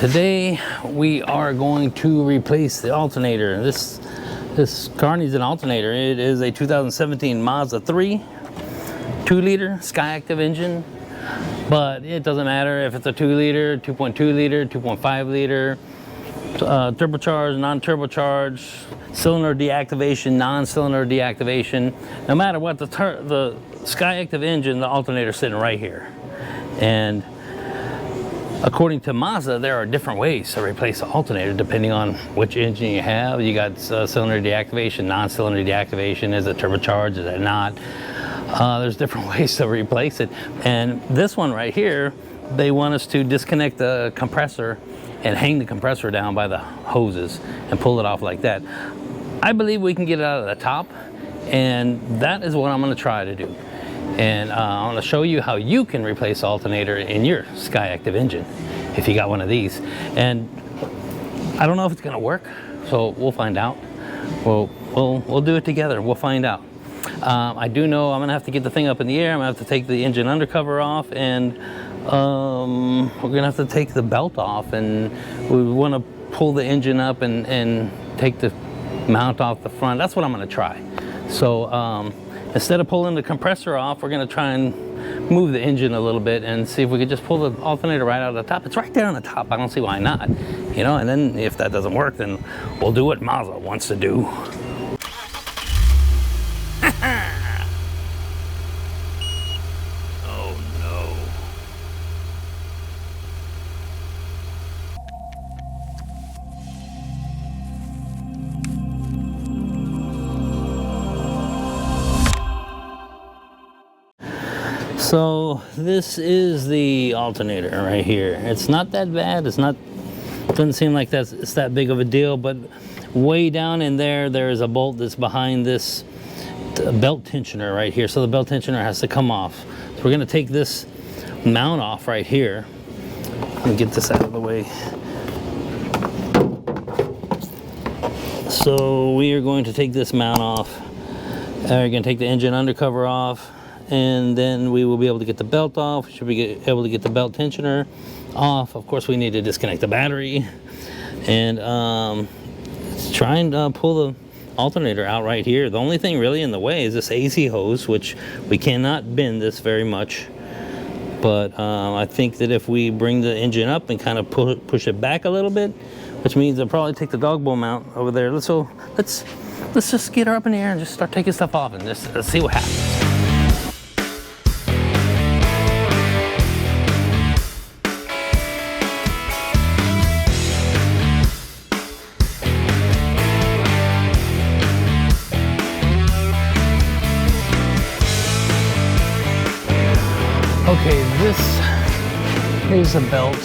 Today we are going to replace the alternator. This car needs an alternator. It is a 2017 Mazda 3, 2-liter SkyActive engine, but it doesn't matter if it's a 2-liter, 2.2 liter, 2.5 liter, turbocharged, non-turbocharged, cylinder deactivation, non-cylinder deactivation. No matter what, the SkyActive engine, the alternator is sitting right here. And according to Mazda, there are different ways to replace the alternator depending on which engine you have. You got cylinder deactivation, non-cylinder deactivation. Is it turbocharged? Is it not? There's different ways to replace it. And this one right here, they want us to disconnect the compressor and hang the compressor down by the hoses and pull it off like that. I believe we can get it out of the top, and that is what I'm going to try to do. And I want to show you how you can replace the alternator in your SkyActive engine if you got one of these. And I don't know if it's going to work, so we'll find out. We'll do it together. We'll find out. I do know I'm going to have to get the thing up in the air. I'm going to have to take the engine undercover off, and we're going to have to take the belt off, and we want to pull the engine up and take the mount off the front. That's what I'm going to try. So instead of pulling the compressor off, we're going to try and move the engine a little bit and see if we could just pull the alternator right out of the top. It's right there on the top. I don't see why not. You know, and then if that doesn't work, then we'll do what Mazda wants to do. Oh no. So this is the alternator right here. It's not that bad. Doesn't seem like it's that big of a deal, but way down in there is a bolt that's behind this belt tensioner right here. So the belt tensioner has to come off. So we're gonna take this mount off right here. Let me get this out of the way. So we are going to take this mount off. We're gonna take the engine undercover off, and then we will be able to get the belt off. We should be able to get the belt tensioner off. Of course, we need to disconnect the battery and try and pull the alternator out right here. The only thing really in the way is this AC hose, which we cannot bend this very much. But I think that if we bring the engine up and kind of push it back a little bit, which means I'll probably take the dog bowl mount over there. Let's just get her up in the air and just start taking stuff off and just let's see what happens. Okay, here's the belt,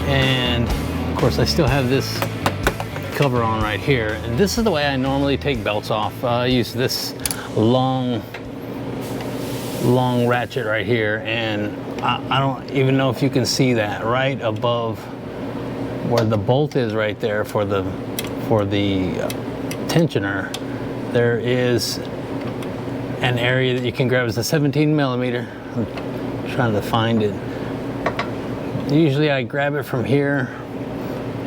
and of course I still have this cover on right here. And this is the way I normally take belts off. I use this long ratchet right here, and I don't even know if you can see that right above where the bolt is right there for the tensioner. There is an area that you can grab. It's a 17 millimeter. Trying to find it. Usually I grab it from here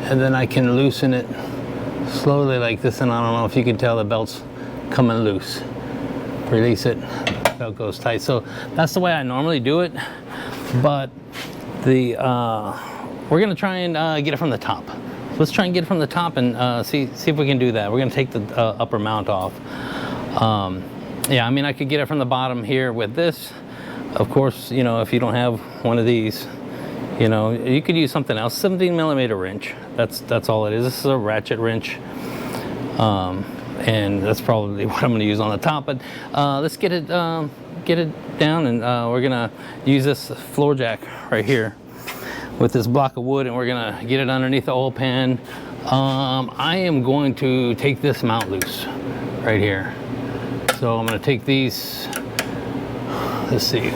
and then I can loosen it slowly like this, and I don't know if you can tell the belt's coming loose. Release it, belt goes tight. So that's the way I normally do it, but we're gonna try and get it from the top. Let's try and get it from the top and see if we can do that. We're gonna take the upper mount off. Yeah, I mean, I could get it from the bottom here with this. Of course, you know, if you don't have one of these, you know, you could use something else. 17 millimeter wrench. That's all it is. This is a ratchet wrench, and that's probably what I'm going to use on the top. But let's get it down, and we're going to use this floor jack right here with this block of wood, and we're going to get it underneath the oil pan. I am going to take this mount loose right here. So I'm going to take these. Let's see,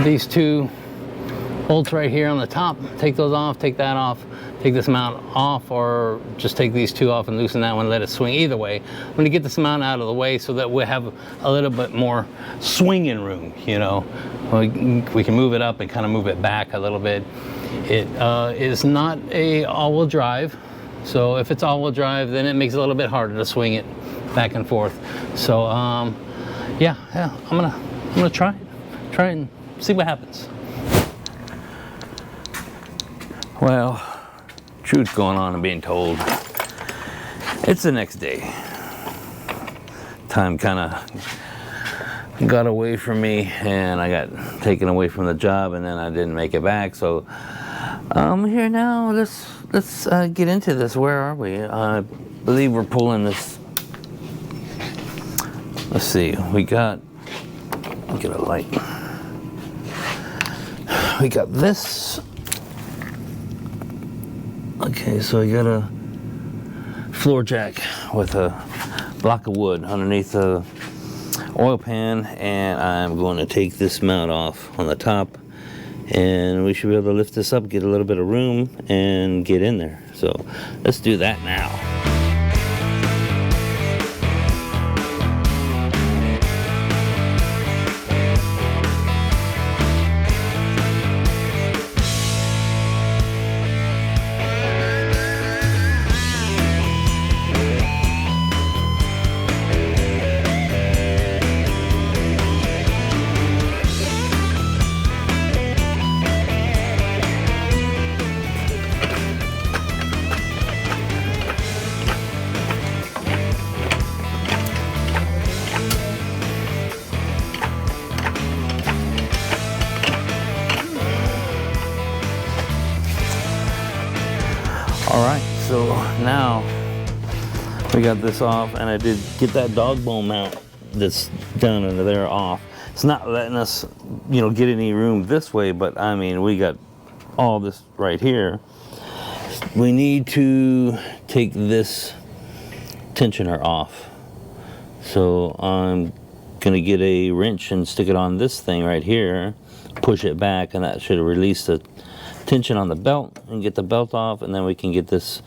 these two bolts right here on the top, take those off, take that off, take this mount off, or just take these two off and loosen that one, let it swing. Either way, I'm going to get this mount out of the way so that we have a little bit more swinging room, you know. We can move it up and kind of move it back a little bit. It is not a all-wheel drive, so if it's all-wheel drive, then it makes it a little bit harder to swing it back and forth. So yeah, I'm gonna try and see what happens. Well, truth going on and being told, it's the next day. Time kind of got away from me, and I got taken away from the job, and then I didn't make it back. So I'm here now. Let's get into this. Where are we? I believe we're pulling this. Let's see. We got. Get a light. We got this. Okay, so I got a floor jack with a block of wood underneath the oil pan, and I'm going to take this mount off on the top, and we should be able to lift this up, get a little bit of room, and get in there. So let's do that now. Alright, so now we got this off, and I did get that dog bone mount that's down under there off. It's not letting us, you know, get any room this way, but I mean, we got all this right here. We need to take this tensioner off. So I'm gonna get a wrench and stick it on this thing right here, push it back, and that should release the tension on the belt and get the belt off, and then we can get this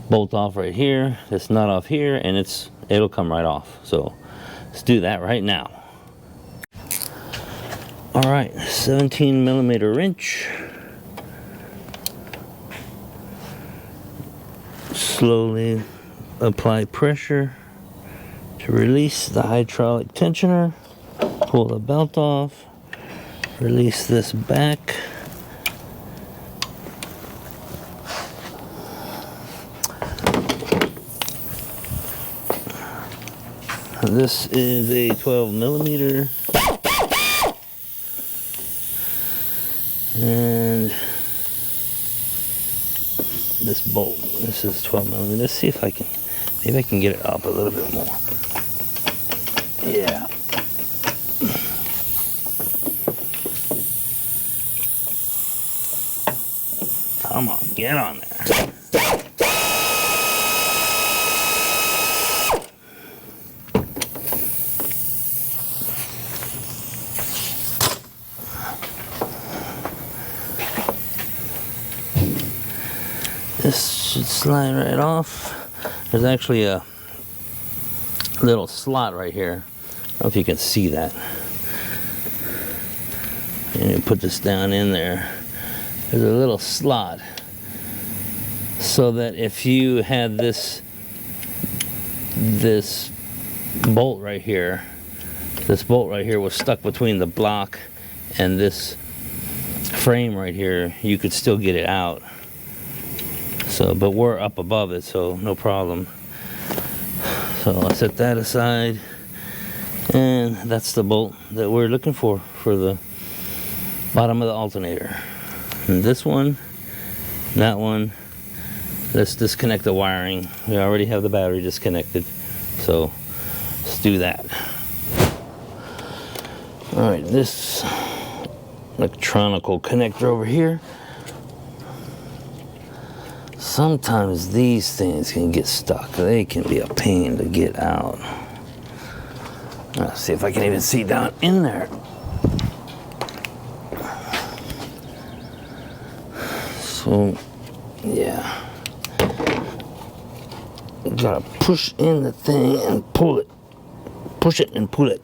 bolt off right here, this nut off here, and it'll come right off. So let's do that right now. All right, 17mm wrench. Slowly apply pressure to release the hydraulic tensioner. Pull the belt off, release this back. This is a 12mm, and this bolt, this is 12mm. Let's see if maybe I can get it up a little bit more. Yeah. Come on, get on there. This should slide right off. There's actually a little slot right here. I don't know if you can see that. And you put this down in there. There's a little slot, so that if you had this bolt right here, this bolt right here was stuck between the block and this frame right here, you could still get it out. So, but we're up above it, so no problem. So I'll set that aside, and that's the bolt that we're looking for the bottom of the alternator. And this one, that one, let's disconnect the wiring. We already have the battery disconnected, so let's do that. All right, this electronical connector over here. Sometimes these things can get stuck. They can be a pain to get out. Let's see if I can even see down in there. So, yeah. You gotta push in the thing and pull it. Push it and pull it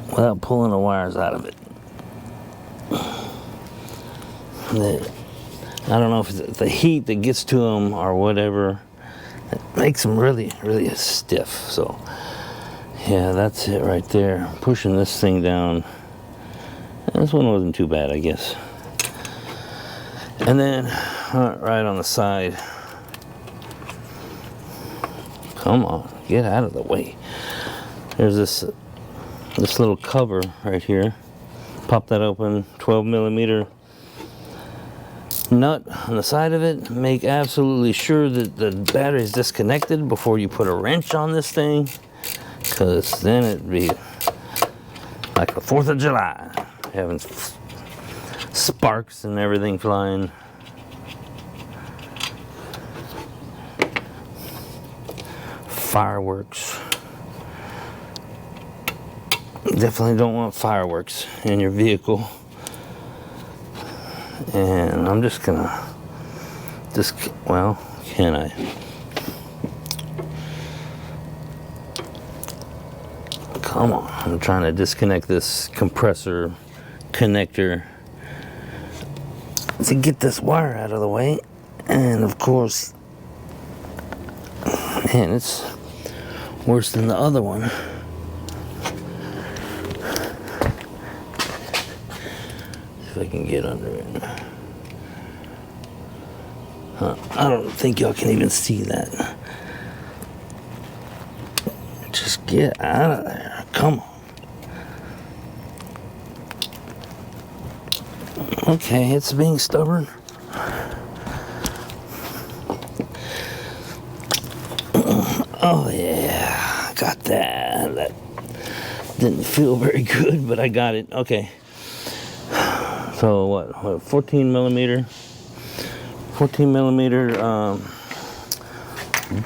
without pulling the wires out of it. I don't know if it's the heat that gets to them or whatever. It makes them really, really stiff. So, yeah, that's it right there. Pushing this thing down. This one wasn't too bad, I guess. And then, right on the side. Come on, get out of the way. There's this little cover right here. Pop that open, 12 millimeter nut on the side of it. Make absolutely sure that the battery is disconnected before you put a wrench on this thing, because then it'd be like the 4th of July, having sparks and everything flying. Fireworks. Definitely don't want fireworks in your vehicle. And I'm just gonna well, can I? Come on, I'm trying to disconnect this compressor connector to get this wire out of the way. And of course, man, it's worse than the other one. If I can get under it. I don't think y'all can even see that. Just get out of there. Come on. Okay, it's being stubborn. Oh yeah, got that. That didn't feel very good, but I got it. Okay. So what 14 millimeter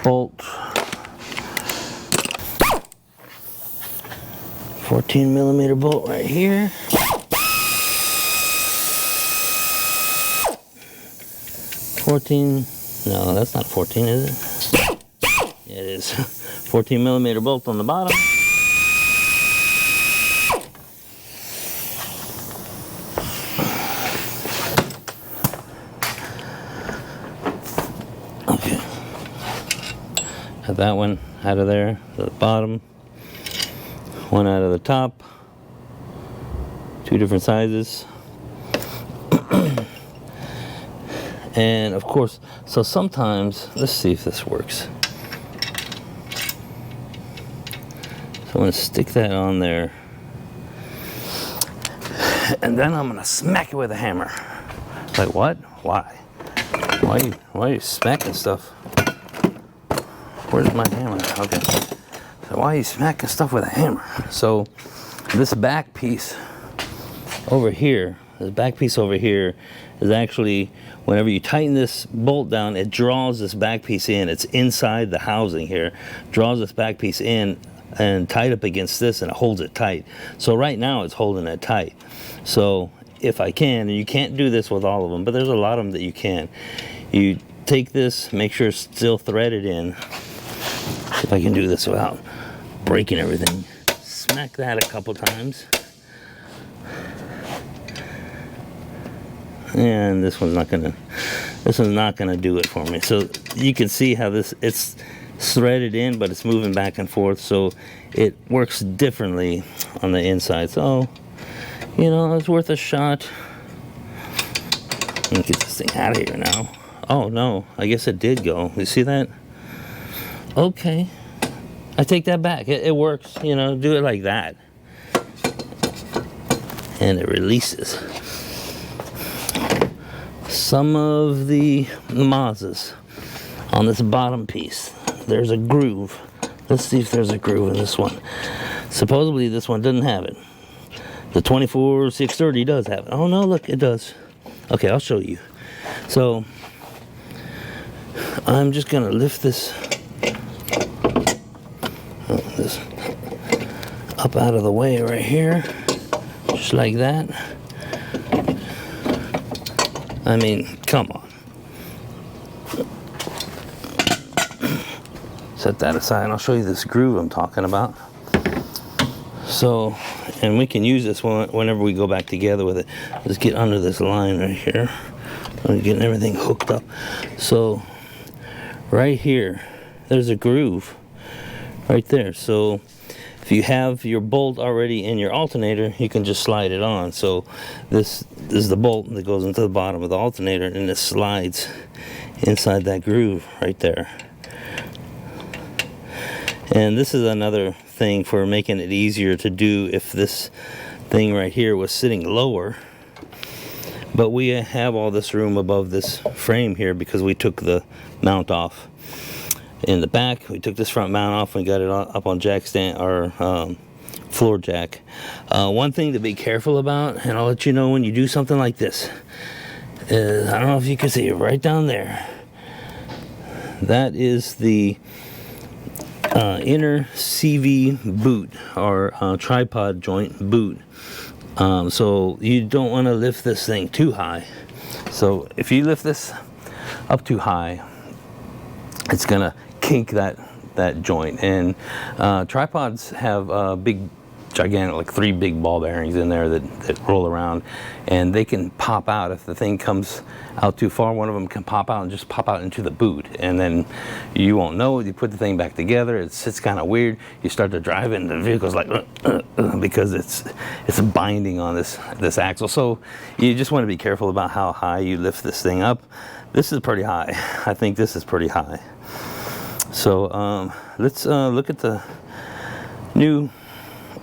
bolt. 14 millimeter bolt right here. No, that's not 14, is it? Yeah, it is. 14 millimeter bolt on the bottom. Okay. Got that one out of there, the bottom. One out of the top. Two different sizes. And of course, so sometimes, let's see if this works. So I'm gonna stick that on there. And then I'm gonna smack it with a hammer. Like what? Why? Why are you smacking stuff? Where's my hammer? Okay. So why are you smacking stuff with a hammer? So this back piece over here, is actually, whenever you tighten this bolt down, it draws this back piece in. It's inside the housing here. Draws this back piece in and tied up against this, and it holds it tight. So right now it's holding it tight. So if I can, and you can't do this with all of them, but there's a lot of them that you can. You take this, make sure it's still threaded in. If I can do this without breaking everything. Smack that a couple times. And this one's not gonna do it for me. So you can see how it's threaded in, but it's moving back and forth, so it works differently on the inside. So, you know, it's worth a shot. Let me get this thing out of here now. Oh no, I guess it did go. You see that? Okay, I take that back. It works, you know, do it like that. And it releases. Some of the Mazdas on this bottom piece, there's a groove. Let's see if there's a groove in this one. Supposedly this one doesn't have it. The 24630 does have it. Oh no, look, it does. Okay, I'll show you. So I'm just gonna lift this up out of the way right here, just like that. I mean, come on. Set that aside and I'll show you this groove I'm talking about. So and we can use this one whenever we go back together with it. Let's get under this line right here. I'm getting everything hooked up. So right here, there's a groove right there. So if you have your bolt already in your alternator, you can just slide it on. So this is the bolt that goes into the bottom of the alternator, and it slides inside that groove right there. And this is another thing for making it easier to do if this thing right here was sitting lower. But we have all this room above this frame here because we took the mount off in the back. We took this front mount off and got it up on jack stand, or floor jack. One thing to be careful about, and I'll let you know when you do something like this, is, I don't know if you can see it right down there. That is the inner CV boot, or tripod joint boot. So you don't want to lift this thing too high. So if you lift this up too high, it's gonna kink that joint. And tripods have big, gigantic, like 3 big ball bearings in there that roll around, and they can pop out if the thing comes out too far. One of them can pop out and just pop out into the boot, and then you won't know. You put the thing back together, it sits kind of weird. You start to drive it, and the vehicle's like because it's binding on this axle. So you just want to be careful about how high you lift this thing up. This is pretty high. I think this is pretty high. So let's look at the new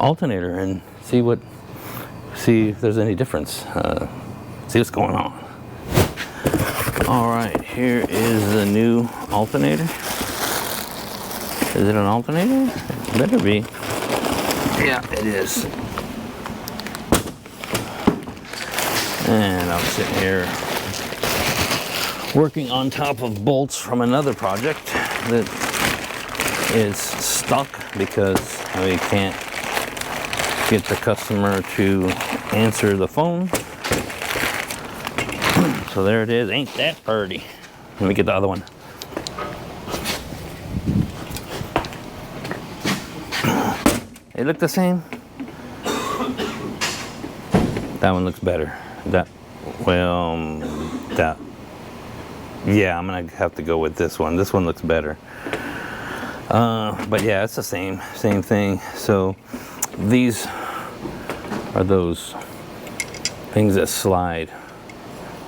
alternator and see if there's any difference. See what's going on. All right, here is the new alternator. Is it an alternator? It better be. Yeah, it is. And I'm sitting here working on top of bolts from another project that is stuck because we can't get the customer to answer the phone. So there it is. Ain't that pretty? Let me get the other one. They look the same. That one looks better. Yeah, I'm gonna have to go with this one. This one looks better. But yeah, it's the same thing. So these are those things that slide.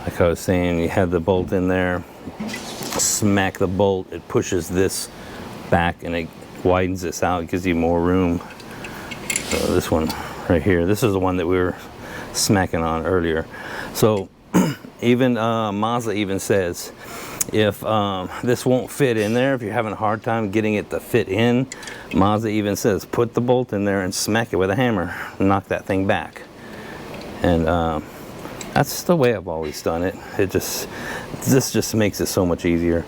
Like I was saying, you have the bolt in there, smack the bolt, it pushes this back and it widens this out, it gives you more room. So this one right here, this is the one that we were smacking on earlier. So even Mazda even says, if this won't fit in there, if you're having a hard time getting it to fit in, Mazda even says put the bolt in there and smack it with a hammer, knock that thing back. And that's the way I've always done it. This just makes it so much easier.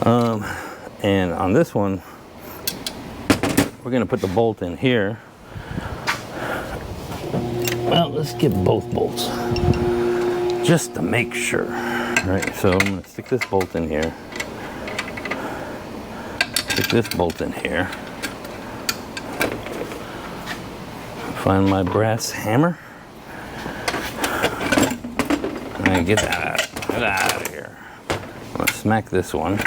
And on this one, we're gonna put the bolt in here. Well, let's get both bolts just to make sure. Right, so I'm gonna stick this bolt in here. Stick this bolt in here. Find my brass hammer. And get that out of here. I'm gonna smack this one.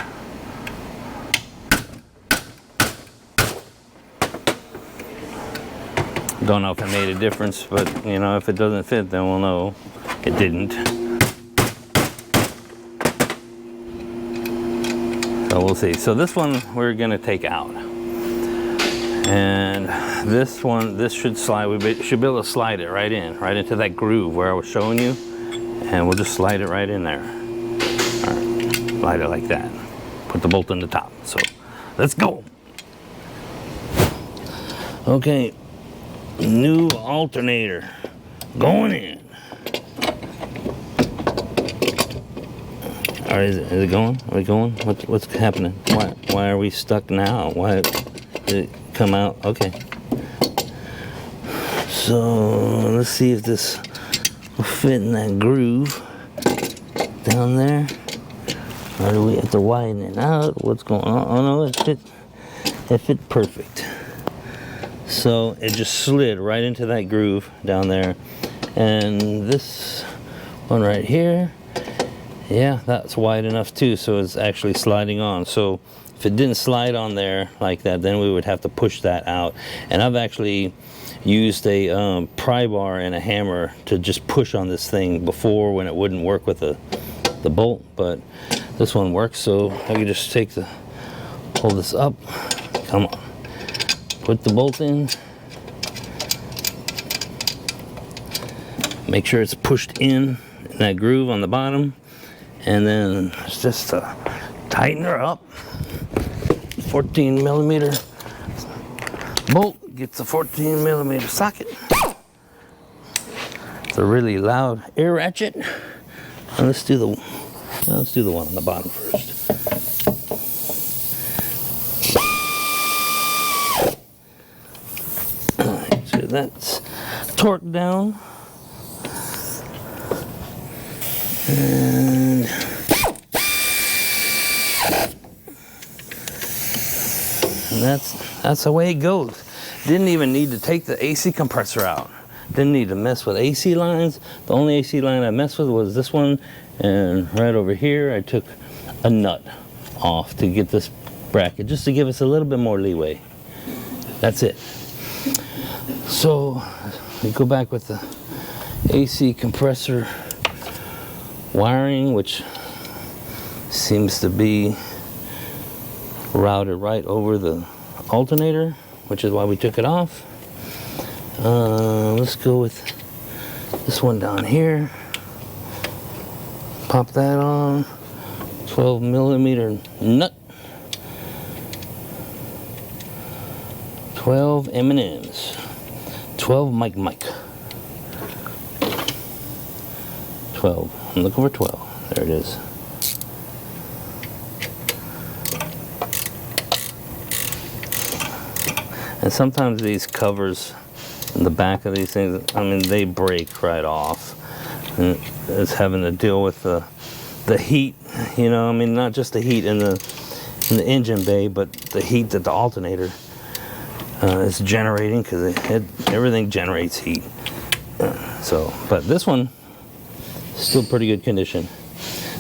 Don't know if it made a difference, but you know, if it doesn't fit, then we'll know it didn't. So we'll see. So this one we're gonna take out. And this one, this should slide. We should be able to slide it right into that groove where I was showing you. And we'll just slide it right in there. All right, slide it like that. Put the bolt on the top. So let's go. Okay, new alternator going in. All right, is it going? Are we going? What's happening? Why are we stuck now? Why did it come out? Okay. So let's see if this will fit in that groove down there, or do we have to widen it out? What's going on? Oh no, it fit perfect. So it just slid right into that groove down there. And this one right here, yeah, that's wide enough too, so it's actually sliding on. So if it didn't slide on there like that, then we would have to push that out. And I've actually used a pry bar and a hammer to just push on this thing before, when it wouldn't work with the bolt, but this one works. So I can just hold this up, come on, put the bolt in, make sure it's pushed in that groove on the bottom, and then it's just to tighten her up. 14 millimeter bolt gets a 14 millimeter socket. It's a really loud air ratchet. And let's do the one on the bottom first. Alright, so that's torqued down. And that's the way it goes. Didn't even need to take the AC compressor out. Didn't need to mess with AC lines. The only AC line I messed with was this one, and right over here I took a nut off to get this bracket, just to give us a little bit more leeway. That's it. So we go back with the AC compressor wiring, which seems to be routed right over the alternator, which is why we took it off. Let's go with this one down here. Pop that on. 12 millimeter nut. 12 M&Ms. 12 Mike. 12. I'm looking for 12. There it is. And sometimes these covers in the back of these things, I mean, they break right off. And it's having to deal with the heat, you know, I mean, not just the heat in the engine bay, but the heat that the alternator is generating, because everything generates heat. But this one is still pretty good condition.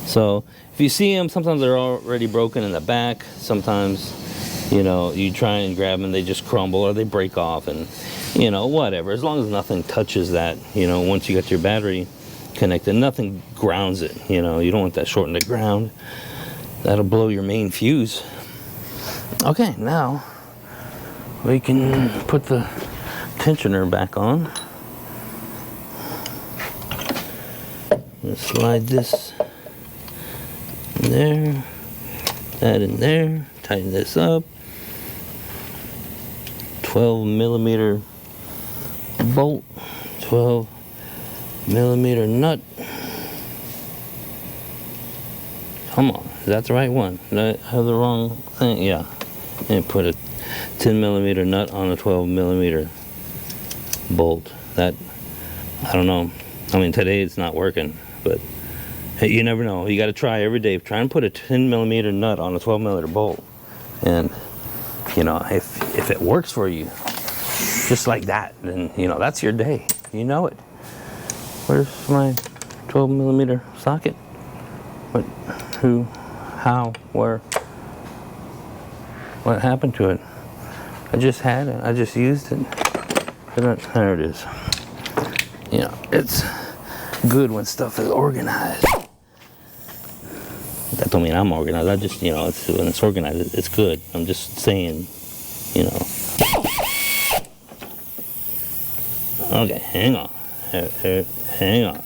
So if you see them, sometimes they're already broken in the back. Sometimes, you know, you try and grab them, they just crumble or they break off, and, you know, whatever. As long as nothing touches that, you know, once you got your battery connected, nothing grounds it, you know. You don't want that short in the ground. That'll blow your main fuse. Okay, now we can put the tensioner back on. Let's slide this in there, that in there, tighten this up. 12 millimeter bolt, 12 millimeter nut. Come on, is that the right one? Did I have the wrong thing? Yeah, and put a 10 millimeter nut on a 12 millimeter bolt. That, I don't know. I mean, today it's not working, but hey, you never know. You got to try every day. Try and put a 10 millimeter nut on a 12 millimeter bolt, and you know, if it works for you, just like that, then, you know, that's your day. You know it. Where's my 12 millimeter socket? What, who, how, where? What happened to it? I just had it. I just used it. There it is. You know, it's good when stuff is organized. That don't mean I'm organized. I just, you know, when it's organized, it's good. I'm just saying, you know. Okay, hang on. Hang on.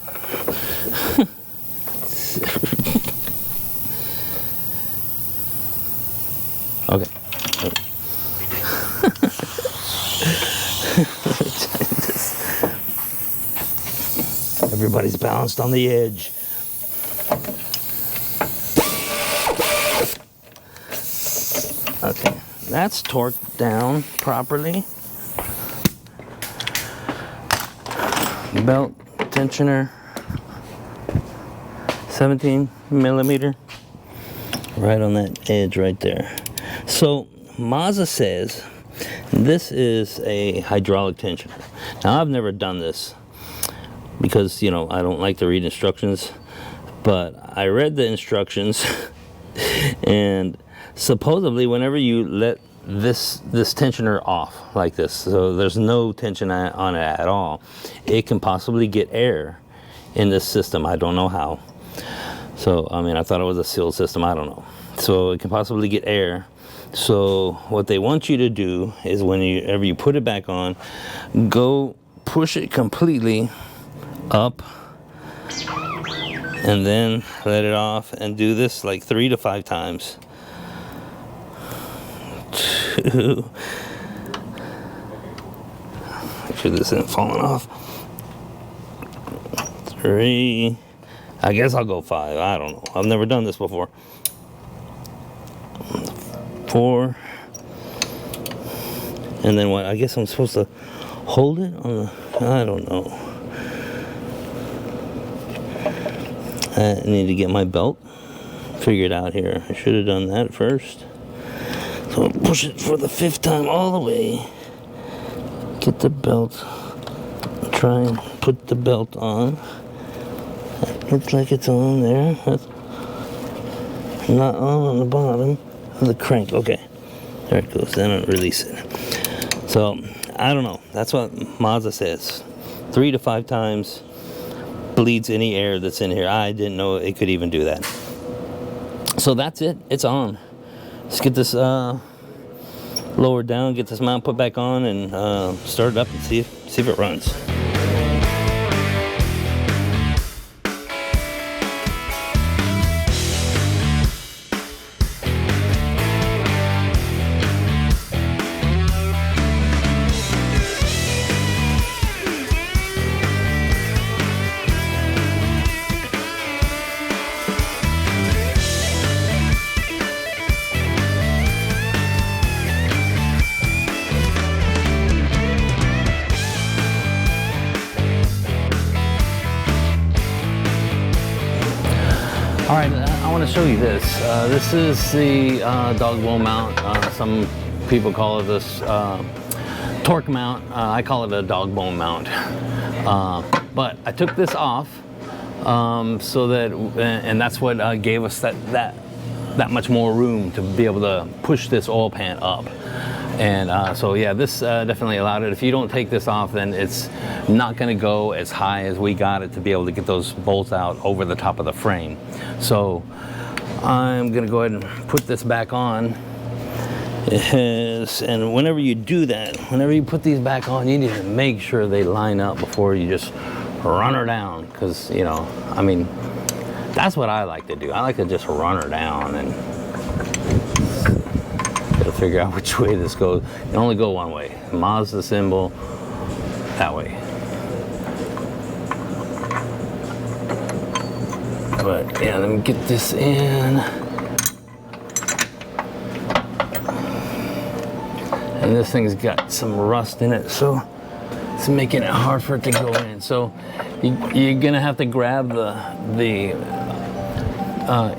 Okay. Everybody's balanced on the edge. Okay, that's torqued down properly. Belt tensioner, 17 millimeter, right on that edge right there. So Mazda says This is a hydraulic tensioner. Now, I've never done this because, you know, I don't like to read instructions, but I read the instructions and supposedly whenever you let this tensioner off like this, so there's no tension on it at all, it can possibly get air in this system. I don't know how. So, I mean, I thought it was a sealed system. I don't know. So it can possibly get air. So what they want you to do is whenever you put it back on, go push it completely up and then let it off, and do this like 3 to 5 times. 2. Make sure this isn't falling off. 3. I guess I'll go 5. I don't know. I've never done this before. 4. And then what? I guess I'm supposed to hold it on the, I don't know. I need to get my belt figured out here. I should have done that first. So I'll push it for the 5th time all the way. Get the belt. Try and put the belt on. That looks like it's on there. That's not on the bottom of the crank. Okay, there it goes. Then I'll release it. So I don't know. That's what Mazda says. 3 to 5 times bleeds any air that's in here. I didn't know it could even do that. So that's it. It's on. Let's get this lowered down, get this mount put back on, and start it up and see if it runs. All right, I want to show you this. This is the dog bone mount. Some people call it this torque mount. I call it a dog bone mount. But I took this off so that, and that's what gave us that much more room to be able to push this oil pan up. And so yeah, this definitely allowed it. If you don't take this off, then it's not going to go as high as we got it to be able to get those bolts out over the top of the frame. So I'm going to go ahead and put this back on. It has, and whenever you do that, whenever you put these back on, you need to make sure they line up before you just run her down. Because, you know, I mean, that's what I like to do. I like to just run her down and figure out which way this goes. You can only go one way. Mazda symbol, that way. But yeah, let me get this in. And this thing's got some rust in it, so it's making it hard for it to go in. So you're gonna have to grab the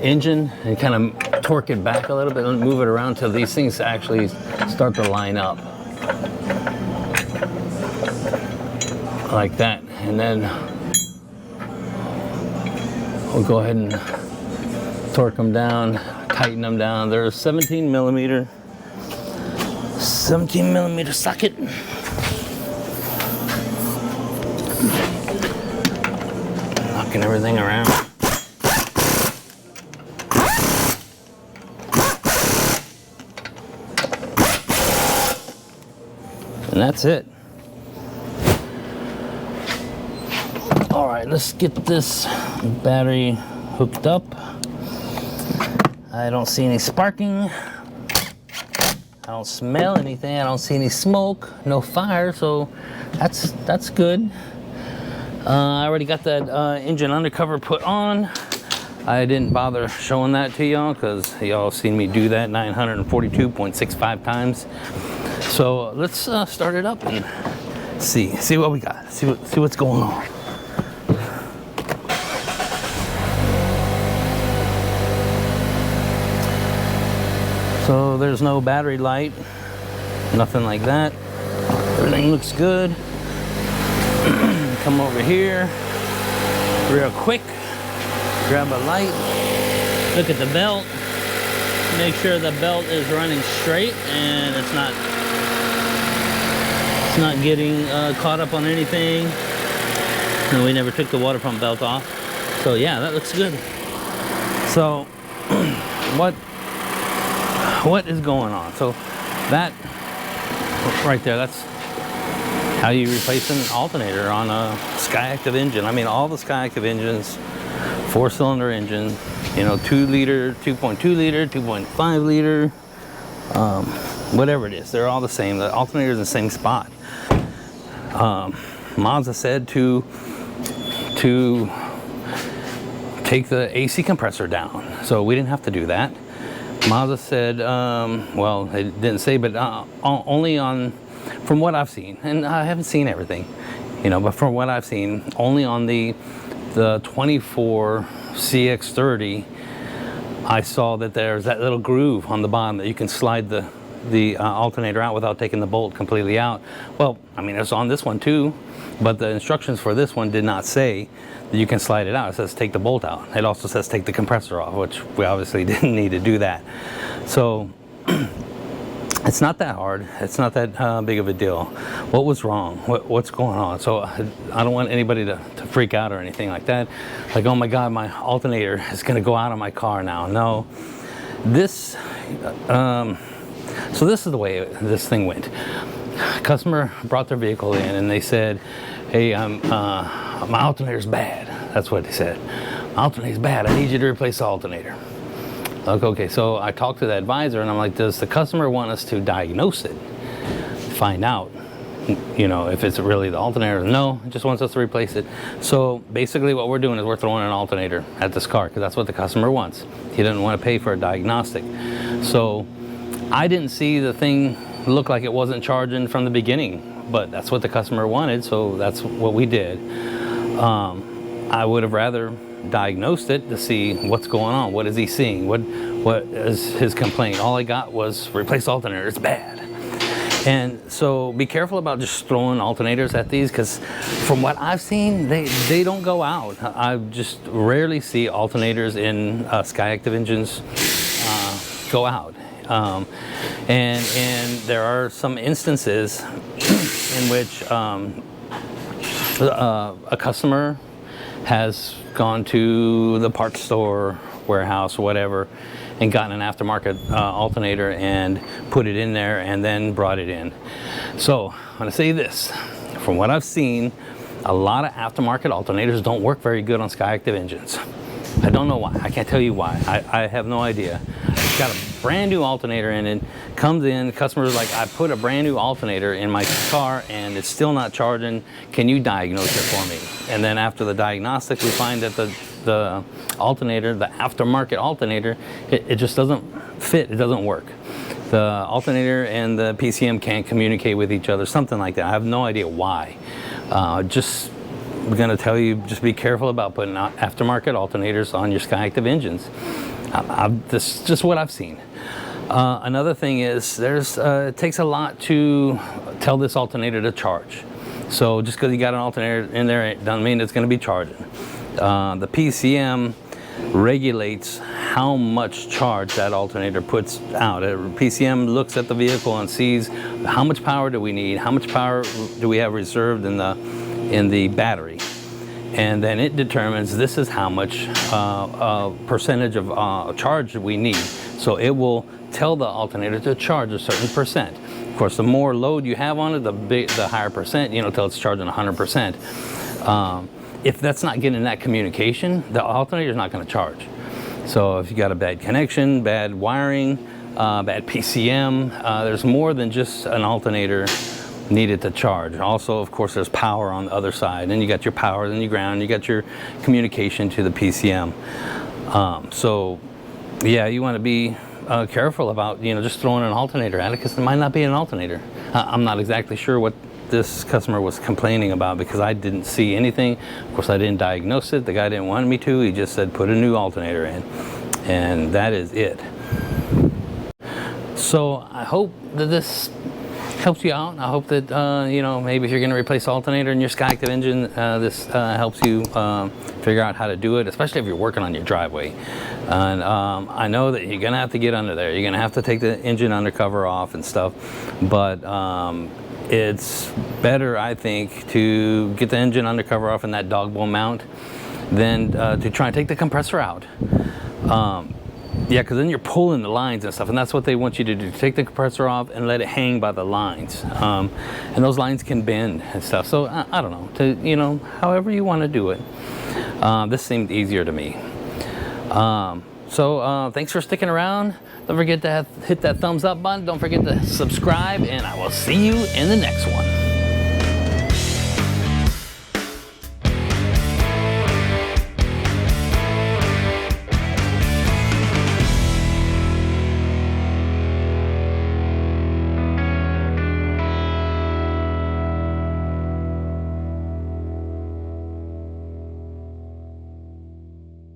engine and kind of torque it back a little bit and move it around till these things actually start to line up like that. And then we'll go ahead and torque them down, tighten them down. They're a 17 millimeter socket. Knocking everything around. And that's it. All right, let's get this battery hooked up. I don't see any sparking. I don't smell anything. I don't see any smoke, no fire, so that's good. I already got that engine undercover put on. I didn't bother showing that to y'all because y'all seen me do that 942.65 times. So let's start it up and see what we got. See what's going on. So there's no battery light. Nothing like that. Everything looks good. Come over here real quick, grab a light, look at the belt, make sure the belt is running straight and it's not getting caught up on anything. And we never took the water pump belt off, so yeah, that looks good. So what is going on? So that right there, that's how you replace an alternator on a SkyActive engine. I mean, all the SkyActive engines, 4-cylinder engine, you know, 2 liter, 2.2 liter, 2.5 liter, whatever it is, they're all the same. The alternator is in the same spot. Mazda said to take the AC compressor down, so we didn't have to do that. Mazda said, well, they didn't say, but only on, from what I've seen, and I haven't seen everything, you know, but from what I've seen, only on the 24 CX30, I saw that there's that little groove on the bottom that you can slide the alternator out without taking the bolt completely out. Well, I mean, it's on this one too, but the instructions for this one did not say that you can slide it out. It says take the bolt out. It also says take the compressor off, which we obviously didn't need to do that. So it's not that hard. It's not that big of a deal. What was wrong? What's going on? So I don't want anybody to freak out or anything like that. Like, oh my God, my alternator is going to go out of my car now. No, this. So this is the way this thing went. Customer brought their vehicle in and they said, hey, my alternator's bad. That's what they said. My alternator's bad. I need you to replace the alternator. Okay, so I talked to the advisor and I'm like, does the customer want us to diagnose it? Find out, you know, if it's really the alternator. No, it just wants us to replace it. So basically what we're doing is we're throwing an alternator at this car because that's what the customer wants. He doesn't want to pay for a diagnostic. So I didn't see the thing look like it wasn't charging from the beginning, but that's what the customer wanted, so that's what we did. I would have rather diagnosed it to see what's going on. What is he seeing? What is his complaint? All I got was replace alternator, it's bad. And so be careful about just throwing alternators at these, because from what I've seen, they don't go out. I just rarely see alternators in SkyActive engines go out. And there are some instances in which a customer has gone to the parts store, warehouse, whatever, and gotten an aftermarket alternator and put it in there and then brought it in. So I'm going to say this, from what I've seen, a lot of aftermarket alternators don't work very good on SkyActive engines. I don't know why. I can't tell you why. I have no idea. It's got a brand new alternator in it, comes in, customer's like, I put a brand new alternator in my car and it's still not charging. Can you diagnose it for me? And then after the diagnostic, we find that the alternator, the aftermarket alternator, it just doesn't fit, it doesn't work. The alternator and the PCM can't communicate with each other, something like that. I have no idea why. Just I'm going to tell you, just be careful about putting aftermarket alternators on your SkyActive engines. This is just what I've seen. Another thing is, it takes a lot to tell this alternator to charge. So just because you got an alternator in there, it doesn't mean it's going to be charging. The PCM regulates how much charge that alternator puts out. PCM looks at the vehicle and sees how much power do we need, how much power do we have reserved in the battery, and then it determines this is how much percentage of charge we need. So it will tell the alternator to charge a certain percent. Of course, the more load you have on it, the higher percent, you know, till it's charging 100%. If that's not getting that communication, the alternator is not going to charge. So if you got a bad connection, bad wiring, bad PCM, there's more than just an alternator needed to charge. Also, of course, there's power on the other side. Then you got your power, then your ground, you got your communication to the PCM. So yeah, you want to be careful about, you know, just throwing an alternator at it, because it might not be an alternator. I'm not exactly sure what this customer was complaining about, because I didn't see anything. Of course, I didn't diagnose it. The guy didn't want me to. He just said put a new alternator in, and that is it. So I hope that this helps you out. I hope that, you know, maybe if you're going to replace the alternator in your SkyActive engine, this helps you figure out how to do it, especially if you're working on your driveway. And I know that you're going to have to get under there. You're going to have to take the engine undercover off and stuff, but it's better, I think, to get the engine undercover off in that dog bone mount than to try and take the compressor out. Yeah, because then you're pulling the lines and stuff, and that's what they want you to do. Take the compressor off and let it hang by the lines. And those lines can bend and stuff. So I don't know, you know, however you want to do it. This seemed easier to me. So thanks for sticking around. Don't forget to hit that thumbs up button. Don't forget to subscribe, and I will see you in the next one.